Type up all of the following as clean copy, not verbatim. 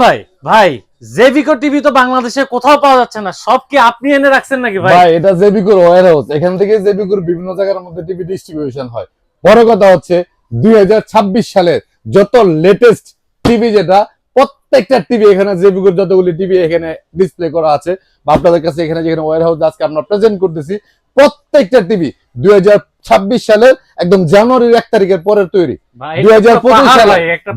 ভাই ভাই জেবিকো টিভি তো বাংলাদেশে কোথাও পাওয়া যাচ্ছে না, সব কি আপনি এনে রাখছেন নাকি ভাই? ভাই এটা জেবিকোর ওয়্যার হাউস, এখান থেকে জেবিকোর বিভিন্ন জায়গার মধ্যে টিভি ডিস্ট্রিবিউশন হয়। বড় কথা হচ্ছে 2026 সালের যত লেটেস্ট টিভি, যেটা প্রত্যেকটা টিভি এখানে জেবিকোর যতগুলি টিভি এখানে ডিসপ্লে করা আছে বা আপনাদের কাছে এখানে যেখানে ওয়্যার হাউস আজকে আমরা প্রেজেন্ট করতেছি, প্রত্যেকটা টিভি 2026 সালের একদম জানুয়ারির 1 তারিখের পরের তৈরি।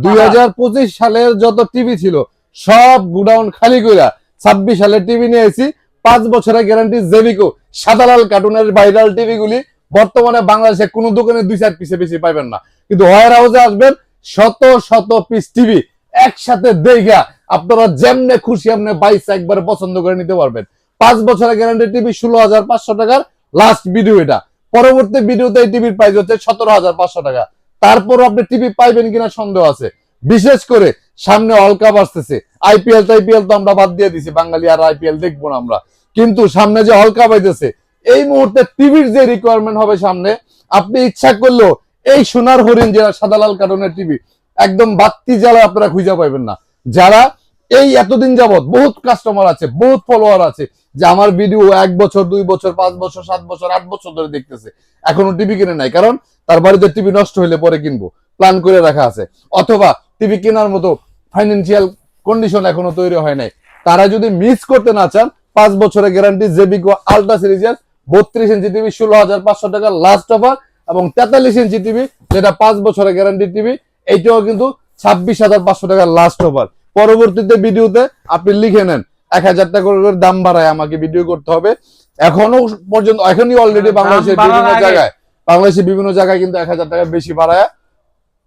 2025 সালের যত টিভি ছিল সব গুডাউন খালি কইরা 26 সালের টিভি নিয়ে এসেছি। 5 বছরের গ্যারান্টি জেবিকো সাদালাল কার্টুনের ভাইরাল টিভি গুলি বর্তমানে বাংলাদেশে কোনো দোকানে 2-4 পিসে বেশি পাইবেন না, কিন্তু ওয়্যার হাউসে আসবেন শত শত পিস টিভি একসাথে দেখা আপনারা যেমনে খুশি এমনি বাইস একবারে পছন্দ করে নিতে পারবেন। 5 বছরের গ্যারান্টি টিভি 16,500 টাকার লাস্ট ভিডিও এটা। পরবর্তী ভিডিওতে এই টিভির প্রাইস হচ্ছে 17,500 টাকা। তারপর আপনি টিভি পাইবেন কিনা সন্দেহ আছে, বিশেষ করে সামনে ওয়ার্ল্ড কাপ আসতেছে। আইপিএল তো আমরা বাদ দিয়ে দিছি, বাঙালি আর আইপিএল দেখবো না আমরা, কিন্তু সামনে যে ওয়ার্ল্ড কাপ আইতেছে এই মুহূর্তে টিভির যে রিকোয়ারমেন্ট হবে সামনে, আপনি ইচ্ছা করলেও এই সোনার হরিণ যেটা সাদালাল কার্টুনের টিভি একদম বাত্তি জ্বালা আপনারা খুঁজে পাইবেন না। যারা এই এতদিন যাবত বহুত কাস্টমার আছে, বহুত ফলোয়ার আছে যে আমার ভিডিও 1 বছর 2 বছর 5 বছর 7 বছর 8 বছর ধরে দেখতেছে, এখনো টিভি কিনে নাই, কারণ তার বাড়িতে টিভি নষ্ট হইলে পরে কিনবো প্ল্যান করে রাখা আছে, অথবা টিভি কেনার মতো ফাইন্যান্সিয়াল কন্ডিশন এখনো তৈরি হয় নাই। তারা যদি মিস করতে না চান, 5 বছরের গ্যারান্টি জেবিকো আলট্রা সিরিজের 32 ইঞ্চি টিভি 16,500 টাকা লাস্ট অফার, এবং 43 ইঞ্চি টিভি যেটা 5 বছরের গ্যারান্টি টিভি, এইটাও কিন্তু 26,500 টাকা লাস্ট অফার। পরবর্তীতে ভিডিওতে আপনি লিখে নেন 1,000 টাকা করে দাম বাড়ায় আমাকে ভিডিও করতে হবে। এখনো পর্যন্ত এখনই অলরেডি বাংলাদেশের বিভিন্ন জায়গায় কিন্তু 1,000 টাকা বেশি বাড়ায়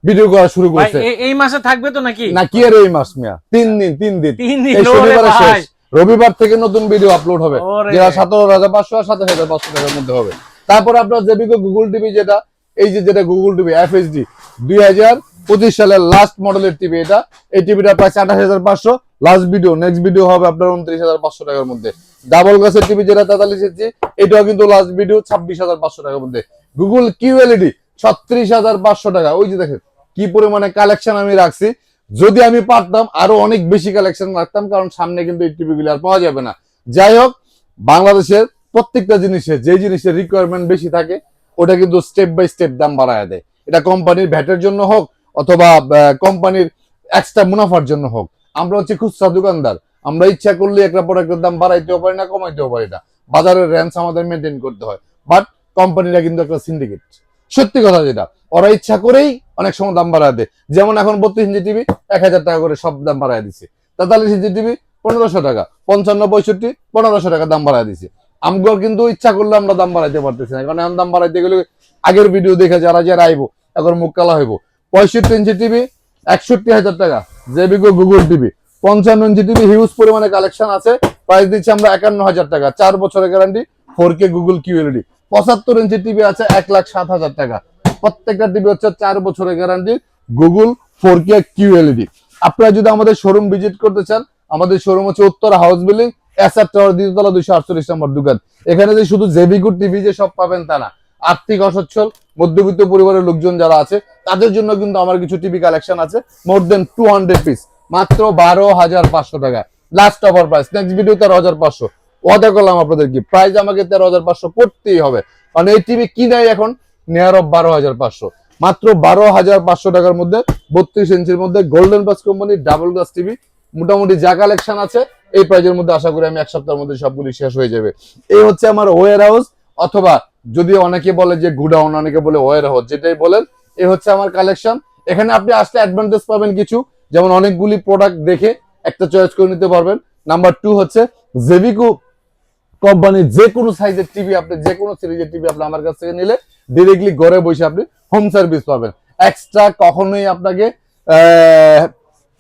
ভিডিও করা শুরু করছে। এই মাসে থাকবে তো নাকি? না কি আর এই মাস মিয়া, 3 দিন এই শনিবারে শেষ, রবিবার থেকে নতুন ভিডিও আপলোড হবে, যেটা 17,500 আর 27,500 টাকার মধ্যে হবে। তারপর আপনার জেবিকো গুগল টিভি, যেটা এই যেটা গুগল টিভি এফএইচডি 2025 সালের লাস্ট মডেলের টিভি, এটা এই টিভিটা প্রায় 28,500, লাস্ট ভিডিও নেক্সট ভিডিও হবে আপনার 29,500 টাকার মধ্যে। ডাবল গ্লাসের টিভি যেটা 43 ইঞ্চি, এটাও কিন্তু লাস্ট ভিডিও 26,500 টাকার মধ্যে। গুগল কিউএলইডি 36,500 টাকা। ওই যে দেখেন কি পরিমাণে কালেকশন আমি রাখছি, যদি আমি পারতাম আরো অনেক বেশি কালেকশন রাখতাম, কারণ সামনে কিন্তু এই টিভি গুলো আর পাওয়া যাবে না। যাই হোক, বাংলাদেশের প্রত্যেকটা জিনিসের যে জিনিসের রিকোয়ারমেন্ট বেশি থাকে ওটা কিন্তু স্টেপ বাই স্টেপ দাম বাড়ায় দেয়, এটা কোম্পানির ভ্যাটের জন্য হোক অথবা কোম্পানির এক্সট্রা মুনাফার জন্য হোক। আমরা হচ্ছে খুচরা দোকানদার, আমরা ইচ্ছা করলে একটা প্রোডাক্টের দাম বাড়াইতেও পারি না, কমাইতেও পারি না, বাজারের রেঞ্জ আমাদের মেনটেন করতে হয়। বাট কোম্পানিরা কিন্তু একটা সিন্ডিকেট, সত্যি কথা যেটা, ওরা ইচ্ছা করেই অনেক সময় দাম বাড়ায় দেয়। যেমন এখন 32 ইঞ্চি টিভি 1,000 টাকা করে সব দাম বাড়ায় দিচ্ছে, 43 ইঞ্চি টিভি 1,500 টাকা, 55 65 1,500 টাকা দাম বাড়ায় দিচ্ছে। আমগর কিন্তু ইচ্ছা করলে আমরা দাম বাড়াইতে পারতেছি না, কারণ এখন দাম বাড়াইতে গেলে আগের ভিডিও দেখে যারা আইবো এখন মুখ কালা হইব। 65 ইঞ্চি টিভি 61,000 টাকা জেবিকো Google TV. 55 inch TV huge পরিমাণে কালেকশন আছে, প্রাইস দিচ্ছি আমরা 51,000 টাকা, 4 বছরের guarantee 4K Google QLED. 75 inch TV আছে 1,07,000 টাকা, প্রত্যেকটা টিভি হচ্ছে 4 বছরের গ্যারান্টি গুগল 4K কিউএলইডি। আপনারা যদি আমাদের শোরুম ভিজিট করতে চান, আমাদের শোরুম হচ্ছে Uttara house building, SR tower, দ্বিতীয়তলা, 248 নম্বর দোকান। এখানে যে শুধু জেবিকো টিভি যে সব পাবেন তা না, আর্থিক অসচ্ছল মধ্যবিত্ত পরিবারের লোকজন যারা আছে তাদের জন্য কিন্তু আমার কিছু টিভি কালেকশন আছে, মোর দেন 200 পিস, মাত্র 12,500 টাকা last offer price. Next video 13,500 ওয়াদা করলাম আপনাদের, কি প্রাইস আমাকে 13,500 করতেই হবে, কারণ এই টিভি কিনাই এখন নিয়ার অফ 12,500, মাত্র 12,500 টাকার মধ্যে 32 ইঞ্চির মধ্যে গোল্ডেন প্লাস কোম্পানির ডাবল গ্লাস টিভি। মোটামুটি যা কালেকশন আছে এই প্রাইজের মধ্যে আশা করি আমি 1 সপ্তাহের মধ্যে সবগুলি শেষ হয়ে যাবে। এই হচ্ছে আমার ওয়্যার হাউস, অথবা যদি অনেকে বলে যে গুডাউন, অনেকে বলে ওয়্যার হাউস, যেটাই বলেন এই হচ্ছে আমার কালেকশন। এখানে আপনি আসলে অ্যাডভান্টেজ পাবেন কিছু, যেমন অনেকগুলি প্রোডাক্ট দেখে একটা চয়েস করে নিতে পারবেন। নাম্বার 2 হচ্ছে জেবিকো কোম্পানির যে কোনো সাইজের টিভি, আপনি যে কোনো সিরিজের টিভি আপনি আমার কাছ থেকে নিলে ডিরেক্টলি ঘরে বসে আপনি হোম সার্ভিস পাবেন। এক্সট্রা কখনোই আপনাকে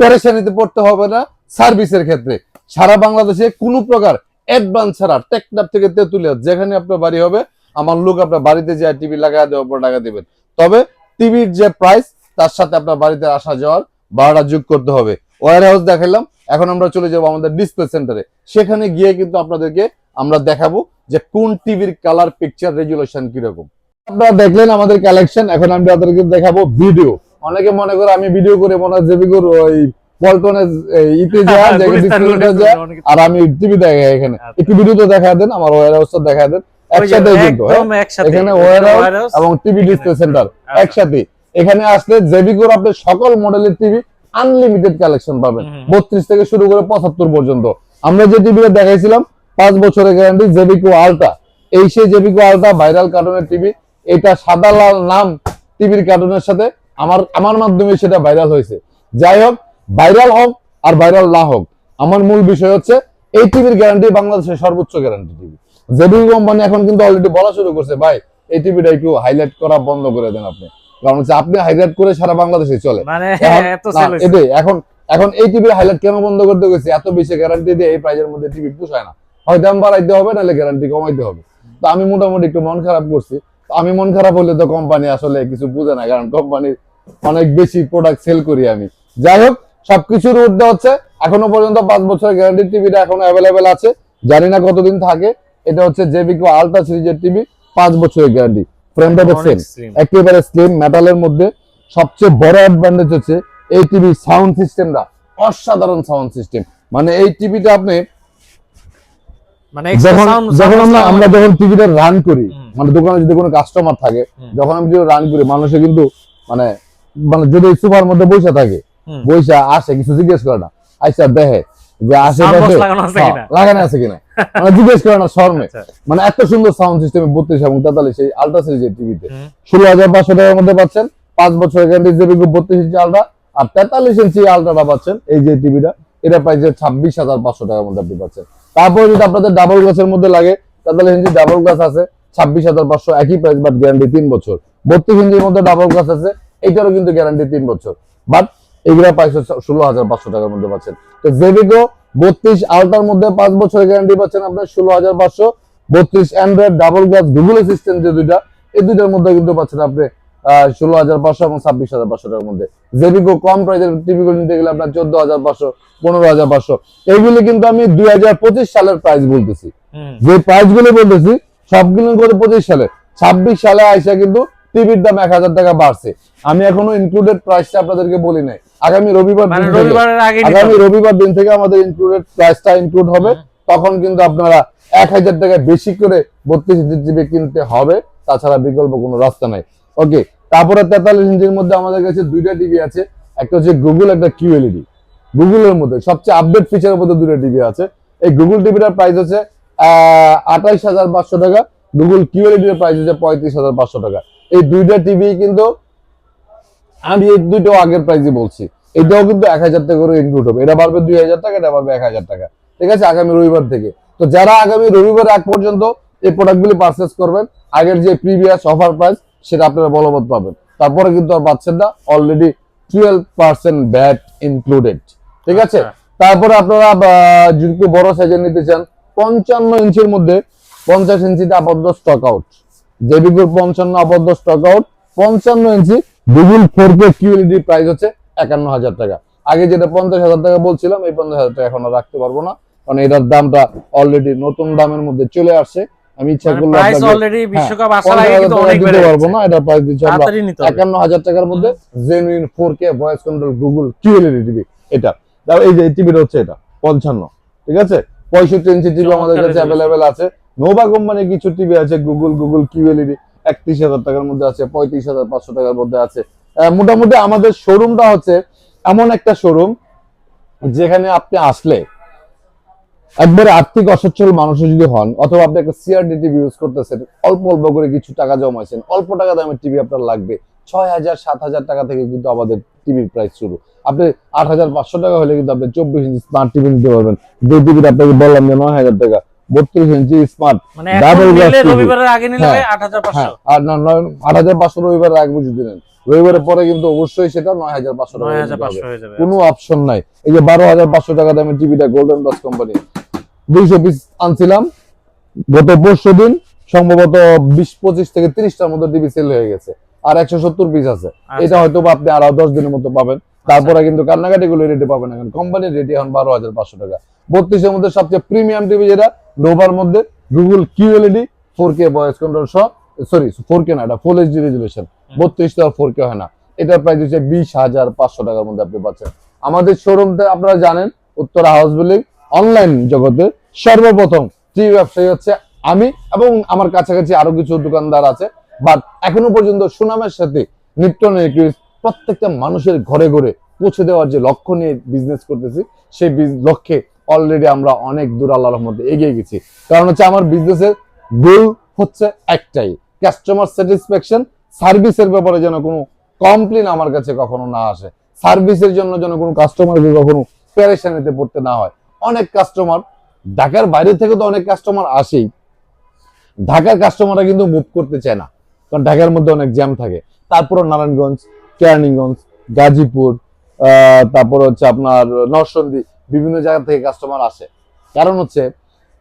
পেরেশানিতে পড়তে হবে না সার্ভিসের ক্ষেত্রে। সারা বাংলাদেশে কোনো প্রকার অ্যাডভান্স ছাড়া টেকনাফ থেকে তেতুলিয়া যেখানে আপনার বাড়ি হবে, আমার লোক আপনার বাড়িতে যে টিভি লাগায় দেওয়ার পর টাকা দেবেন। তবে টিভির যে প্রাইস তার সাথে আপনার বাড়িতে আসা যাওয়ার ভাড়া যোগ করতে হবে। ওয়্যার হাউস দেখালাম, এখন আমরা চলে যাবো আমাদের ডিসপ্লে সেন্টারে। সেখানে গিয়ে কিন্তু আপনাদেরকে আমরা দেখাবো যে কোন টিভির কালার, পিকচার, রেজুলেশন কিরকম। আপনারা দেখলেন আমাদের কালেকশন, এখন আমি আপনাদেরকে দেখাবো ভিডিও। অনেকে মনে করে আমি ভিডিও করে মনে হয় জেবিকোর ওই পল্টনের ইতে যা ডিসপ্লেটা যা আর আমি টিভি দেখাই এখানে একটু ভিডিও তো দেখা দেন আমার ওয়্যার হাউসটা দেখা দেন একসাথে কিন্তু এখানে ওয়্যার হাউস এবং টিভি ডিসপ্লে সেন্টার একসাথে এখানে আসলে জেবিকোর আপনি সকল মডেলের টিভি আনলিমিটেড কালেকশন পাবেন 32 থেকে শুরু করে 75 পর্যন্ত আমরা যে টিভিটা দেখাইছিলাম 5 বছরের গ্যারান্টি জেবিকো আলট্রা এই সেই জেবিকো আলট্রা ভাইরাল কার্টুনের টিভি এটা সাদা লাল নাম টিভির কার্টুনের সাথে আমার মাধ্যমে সেটা ভাইরাল হয়েছে যাই হোক ভাইরাল হোক আর ভাইরাল না হোক আমার মূল বিষয় হচ্ছে এই টিভির গ্যারান্টি বাংলাদেশের সর্বোচ্চ গ্যারান্টি টিভি জেবিকো কোম্পানি এখন কিন্তু অলরেডি বলা শুরু করছে ভাই এই টিভিটা একটু হাইলাইট করা বন্ধ করে দেন আপনি কারণ হচ্ছে আপনি হাইলাইট করে সারা বাংলাদেশে চলে মানে এখন এই টিভির হাইলাইট কেন বন্ধ করতে গেছে এত বেশি গ্যারান্টি দিয়ে এই প্রাইজের মধ্যে টিভি পোষায় না হয় দাম বাড়াইতে হবে নাহলে গ্যারান্টি কমাইতে হবে তো আমি মোটামুটি একটু মন খারাপ করছি আমি মন খারাপ হলে তো কোম্পানি আসলে কিছু বুঝে না কারণ কোম্পানির অনেক বেশি প্রোডাক্ট সেল করি আমি যাই হোক সবকিছুর ঊর্ধ্বে হচ্ছে এখনো পর্যন্ত 5 বছরের গ্যারান্টি টিভিটা এখনো অ্যাভেলেবেল আছে জানি না কতদিন থাকে এটা হচ্ছে জেবিকো আলট্রা সিরিজের টিভি 5 বছরের গ্যারান্টি ফ্রেমটা দেখছেন একেবারে স্লিম মেটালের মধ্যে সবচেয়ে বড় অ্যাডভান্টেজ হচ্ছে এই টিভি সাউন্ড সিস্টেমটা অসাধারণ সাউন্ড সিস্টেম মানে এই টিভিটা আপনি যখন আমরা যখন টিভিটা রান করি মানে দোকানে যদি কোনো কাস্টমার থাকে যখন আমি রান করি মানুষে কিন্তু মানে যদি সুপার মধ্যে বসে থাকে বসে আসে কিছু জিজ্ঞেস করে না আচ্ছা দেখে যে আশেপাশে লাগানো আছে কিনা মানে জিজ্ঞেস করে না শর্মে মানে এত সুন্দর সাউন্ড সিস্টেমে 32 এবং 43 এই আলট্রা সিরিজের টিভিতে 16,500 টাকার মধ্যে পাচ্ছেন 5 বছরের গ্যারান্টি জেবিকো 32 ইঞ্চি আলট্রা আর 43 ইঞ্চি আলট্রাটা পাচ্ছেন এই যে টিভিটা এটা প্রাইসে 26,500 টাকার মধ্যে আপনি পাচ্ছেন তারপরে যদি আপনাদের ডাবল গ্লাসের মধ্যে লাগে 43 ইঞ্চি ডাবল গ্লাস আছে 26,500 একই প্রাইস বাট গ্যারান্টি 3 বছর 32 ইঞ্চির মধ্যে ডাবল গ্লাস আছে এটারও কিন্তু গ্যারান্টি 3 বছর বাট এগুলা প্রাইস 16,500 টাকার মধ্যে পাচ্ছেন তো জেবিকো 32 আলট্রার মধ্যে 5 বছরের গ্যারান্টি পাচ্ছেন আপনার 16,500 32 Android double glass Google assistant যে দুইটা এই দুইটার মধ্যে কিন্তু পাচ্ছেন আপনি 16,500 এবং 26,500 টাকার মধ্যে জেবিকো কম প্রাইসের টিভি গুলো নিতে গেলে আপনার 14,500 15,500 এইগুলি কিন্তু আমি 2025 সালের প্রাইস বলতেছি যে প্রাইস গুলো বলতেছি সবগুলো করে 25 সালে 26 সালে আইসা কিন্তু টিভির দাম 1,000 টাকা বাড়ছে আমি এখনো ইনক্লুডেড প্রাইসটা আপনাদেরকে বলি নাই আগামী রবিবার দিন থেকে আমাদের ইনক্লুডেড প্রাইসটা ইনক্লুড হবে তখন কিন্তু আপনারা 1,000 টাকা বেশি করে 32 ইঞ্চি টিভি কিনতে হবে তাছাড়া বিকল্প কোনো রাস্তা নাই ওকে তারপরে 43 ইঞ্চির মধ্যে আমাদের কাছে দুইটা টিভি আছে একটা হচ্ছে গুগল একটা কিউএলইডি গুগলের মধ্যে সবচেয়ে আপডেট ফিচারের মধ্যে দুইটা টিভি আছে এই গুগল টিভিটার প্রাইস হচ্ছে 28,500 টাকা গুগল কিউএলইডি এর প্রাইস হচ্ছে 35,500 টাকা এই দুইটা টিভি কিন্তু আমি এই দুটো আগের প্রাইসই বলছি এটাও কিন্তু 1,000 টাকা করে ইনক্লুড হবে এটা বাড়বে 2,000 টাকা এটা বাড়বে 1,000 টাকা ঠিক আছে আগামী রবিবার থেকে তো যারা আগামী রবিবার আগ পর্যন্ত এই প্রোডাক্টগুলি পারচেজ করবেন আগের যে প্রিভিয়াস অফার প্রাইস সেটা আপনারা বলবৎ পাবেন তারপরে কিন্তু আর পাচ্ছেন না অলরেডি 12% ভ্যাট ইনক্লুডেড ঠিক আছে তারপরে আপনারা যদি বড় সাইজের নিতে চান 55 ইঞ্চির মধ্যে 50 ইঞ্চিতে আবদ্ধ স্টক আউট জেবিকোর 55 আবদ্ধ স্টক আউট 55 ইঞ্চি গুগল 4K QLED প্রাইস হচ্ছে 51,000 টাকা আগে যেটা 50,000 টাকা বলছিলাম এই 50,000 টাকা এখন রাখতে পারবো না কারণ এটার দামটা অলরেডি নতুন দামের মধ্যে চলে আসছে আমি ইচ্ছা করলে প্রাইস অলরেডি বিশ্বকাপ আসার আগে কিন্তু অনেক বেড়ে পারবো না এটা প্রাইস দিচ্ছি আমরা 51,000 টাকার মধ্যে genuine 4K voice control Google QLED TV এটা দাও এই যে টিভিটা হচ্ছে এটা 55 ঠিক আছে 65 ইঞ্চি টিভি আমাদের কাছে अवेलेबल আছে নোভা কোম্পানির কিছু টিভি আছে গুগল QLED 31,000 টাকার মধ্যে আছে 35,500 টাকার মধ্যে আছে মোটামুটি আমাদের শোরুমটা হচ্ছে এমন একটা শোরুম যেখানে আপনি আসলে একবারে আর্থিক অসচ্ছল মানুষ যদি হন অথবা আপনি একটা সিআরডি টিভি ইউজ করতেছেন অল্প অল্প করে কিছু টাকা জমাইছেন অল্প টাকা দামের টিভি আপনার লাগবে 6,000 7,000 টাকা থেকে কিন্তু আমাদের টিভির প্রাইস শুরু আপনি 8,500 টাকা হলে কিন্তু আপনি 24 ইঞ্চি স্মার্ট টিভি নিতে পারবেন যে টিভিটা আপনাকে বললাম যে 9,000 টাকা 32 ইঞ্চি স্মার্ট মানে ডাবল গ্লাস রবিবারের আগে নিলে 8,500 আর না 8,500 রবিবারের আগে বুঝে দিলেন রবিবারের পরে কিন্তু অবশ্যই সেটা 9,500 টাকা হয়ে যাবে কোনো অপশন নাই এই যে 12,500 টাকা দামের টিভিটা গোল্ডেন ডস কোম্পানি 200 পিস আনছিলাম গত পরশু দিন সম্ভবত 20-25 থেকে 30টার মতো টিভি সেল হয়ে গেছে আর 170 পিস আছে এটা হয়তো আপনি আরো 10 দিনের মতো পাবেন তারপরে কিন্তু কান্নাকাটি গুলো রেটে পাবেন এখন কোম্পানির রেট এখন 12,500 টাকা 32 এর মধ্যে সবচেয়ে প্রিমিয়াম টিভি যেটা নোভার মধ্যে Google QLED 4K voice control সহ সরি 4K না এটা ফুল এইচডি রেজোলিউশন 32 টা 4K হয় না এটার প্রাইস হচ্ছে 20,500 টাকার মধ্যে আপনি পাচ্ছেন আমাদের শোরুমতে আপনারা জানেন উত্তরা হাউস বিল্ডিং অনলাইন জগতে সর্বপ্রথম টিভি ব্যবসায়ী হচ্ছে আমি, এবং আমার কাছাকাছি আরো কিছু দোকানদার আছে। বাট এখনো পর্যন্ত সুনামের সাথে নিপটন ইলেকট্রনিক্স প্রত্যেকটা মানুষের ঘরে ঘরে পৌঁছে দেওয়ার যে লক্ষ্য নিয়ে বিজনেস করতেছি, সেই লক্ষ্যে অলরেডি আমরা অনেক দূর আল্লাহর রহমতে এগিয়ে গেছি। কারণ হচ্ছে আমার বিজনেসের গোল হচ্ছে একটাই, কাস্টমার স্যাটিসফ্যাকশন, সার্ভিসের ব্যাপারে যেন কোনো কমপ্লেন আমার কাছে কখনো না আসে, সার্ভিসের জন্য যেন কোনো কাস্টমারকে কখনো পেরেশানিতে পড়তে না হয়। অনেক কাস্টমার ঢাকার বাইরে থেকে তো অনেক কাস্টমার আসেই, ঢাকার কাস্টমাররা কিন্তু মুভ করতে চায় না, কারণ ঢাকার মধ্যে অনেক জ্যাম থাকে। তারপর নারায়ণগঞ্জ, কেরানীগঞ্জ, গাজীপুর, তারপর হচ্ছে আপনার নরসিংদী, বিভিন্ন জায়গা থেকে কাস্টমার আসে। কারণ হচ্ছে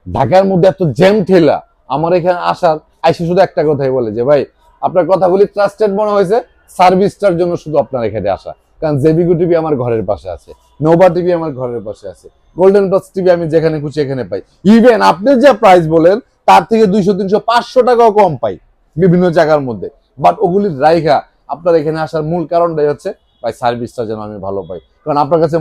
ঢাকার মধ্যে এত জ্যাম ঠেলা, আমার এখানে আসার আইসে শুধু একটা কথাই বলে যে ভাই আপনার কথাগুলি ট্রাস্টেড মনে হয়েছে, সার্ভিসটার জন্য শুধু আপনার এখানে আসা। কারণ জেবিকো টিভি আমার ঘরের পাশে আছে, নোভা টিভি আমার ঘরের পাশে আছে, গোল্ডেন প্লাস টিভি আমি যেখানে খুশি এখানে পাই। ইভেন আপনি যে প্রাইস বলেন তার থেকে 200, 300, 500 টাকাও কম পাই বিভিন্ন জায়গার মধ্যে। বাট ওগুলির রাইখা আপনার এখানে আসার মূল কারণটাই হচ্ছে ভাই সার্ভিসটা যেন আমি ভালো পাই। কারণ আপনার কাছে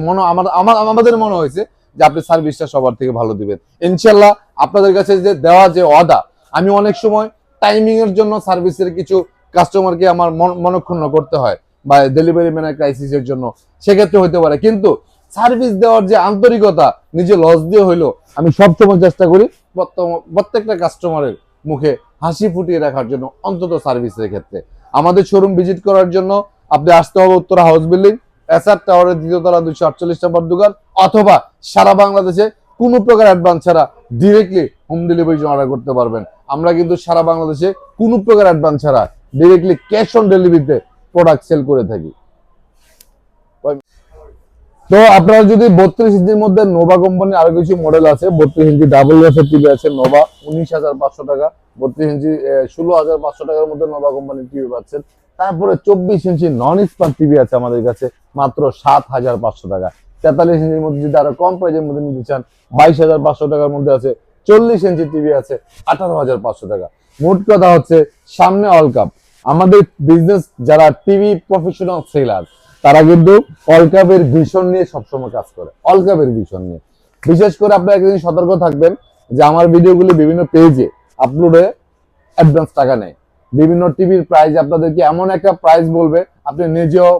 আমাদের মনে হয়েছে যে আপনি সার্ভিসটা সবার থেকে ভালো দিবেন। ইনশাল্লাহ আপনাদের কাছে যে দেওয়া যে ওয়াদা, আমি অনেক সময় টাইমিং এর জন্য সার্ভিসের কিছু কাস্টমারকে আমার মনক্ষুণ্ণ করতে হয়, বা ডেলিভারি ম্যানের ক্রাইসিসের জন্য, সেক্ষেত্রে হতে পারে। কিন্তু সার্ভিস দেওয়ার যে আন্তরিকতা, নিজে লস দিয়ে হইলো আমি সবসময় চেষ্টা করি প্রত্যেকটা কাস্টমারের মুখে হাসি ফুটিয়ে রাখার জন্য, অন্তত সার্ভিসের ক্ষেত্রে। আমাদের শোরুম ভিজিট করার জন্য আপনি আসতে হবে উত্তরা হাউস বিল্ডিং, এসআর টাওয়ারের 2য় তলা 248 নম্বর দোকান, অথবা সারা বাংলাদেশে কোনো প্রকার অ্যাডভান্স ছাড়া ডিরেক্টলি হোম ডেলিভারি অর্ডার করতে পারবেন। আমরা কিন্তু সারা বাংলাদেশে কোনো প্রকার অ্যাডভান্স ছাড়া ডিরেক্টলি ক্যাশ অন ডেলিভারিতে প্রোডাক্ট সেল করে থাকি। তো আপনারা যদি 32 ইঞ্চির মধ্যে নোভা কোম্পানির আরো কিছু মডেল আছে, 32 ইঞ্চি ডাবল গ্লাসের টিভি আছে নোভা 19,500 টাকা, 32 ইঞ্চি 16,500 টাকার মধ্যে নোভা কোম্পানির টিভি পাচ্ছেন। তারপরে 24 ইঞ্চি নন স্পার টিভি আছে আমাদের কাছে মাত্র 7,500 টাকা। 43 ইঞ্চির মধ্যে যদি আরো কম প্রাইজের মধ্যে নিতে চান 22,500 টাকার মধ্যে আছে। 40 ইঞ্চি টিভি আছে 18,500 টাকা। মোট কথা হচ্ছে সামনে অল কাপ, আমাদের বিজনেস যারা টিভি প্রফেশনাল সেলার তারা কিন্তু অল কাপের ভিশন নিয়ে সবসময় কাজ করে, অল কাপের ভিশন নিয়ে। বিশেষ করে আপনারা একদিন সতর্ক থাকবেন যে আমার ভিডিওগুলি বিভিন্ন পেজে আপলোডে অ্যাডভান্স টাকা নেয়, বিভিন্ন টিভির প্রাইস আপনাদেরকে এমন একটা প্রাইস বলবে আপনি নিজেও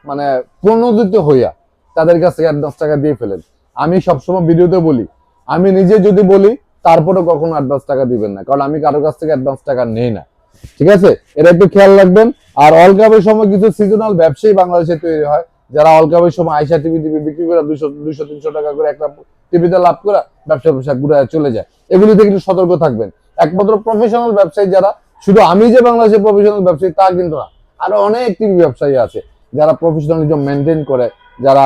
মানে প্রণোদিত হইয়া তাদের কাছ থেকে অ্যাডভান্স টাকা দিয়ে ফেলেন। আমি সবসময় ভিডিওতে বলি, আমি নিজে যদি বলি তারপরে কখনো অ্যাডভান্স টাকা দিবেন না, কারণ আমি কারোর কাছ থেকে অ্যাডভান্স টাকা নেই না, ঠিক আছে? এটা একটু খেয়াল রাখবেন। আর অল কাপের সময় কিছু সিজনাল ব্যবসায়ী বাংলাদেশে তৈরি হয়, যারা অল কাপের সময় আইসা টিভি বিক্রি করে 200-300 টাকা করে একটা টিভিতে লাভ করে ব্যবসা ঘুরে চলে যায়। এগুলি থেকে একটু সতর্ক থাকবেন। একমাত্র প্রফেশনাল ব্যবসায়ী যারা, শুধু আমি যে বাংলাদেশের প্রফেশনাল ব্যবসায়ী তা কিন্তু না, আরো অনেক টিভি ব্যবসায়ী আছে যারা প্রফেশনালিজম মেনটেন করে, যারা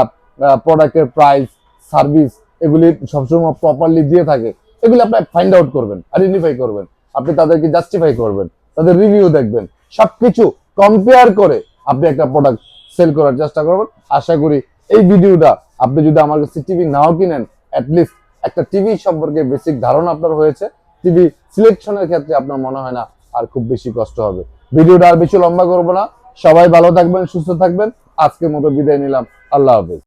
প্রোডাক্টের প্রাইস, সার্ভিস এগুলি সবসময় প্রপারলি দিয়ে থাকে। এগুলি আপনি ফাইন্ড আউট করবেন, আইডেন্টিফাই করবেন, আপনি তাদেরকে জাস্টিফাই করবেন, তাদের রিভিউ দেখবেন, সবকিছু কম্পেয়ার করে আপনি একটা প্রোডাক্ট সেল করার চেষ্টা করবেন। আশা করি এই ভিডিওটা আপনি যদি আমার কাছে টিভি নাও কিনেন, অ্যাটলিস্ট একটা টিভি সম্পর্কে বেসিক ধারণা আপনার হয়েছে। টিভি সিলেকশনের ক্ষেত্রে আপনার মনে হয় না আর খুব বেশি কষ্ট হবে। ভিডিওটা আর বেশি লম্বা করবো না, সবাই ভালো থাকবেন, সুস্থ থাকবেন। আজকের মতো বিদায় নিলাম, আল্লাহ হাফেজ।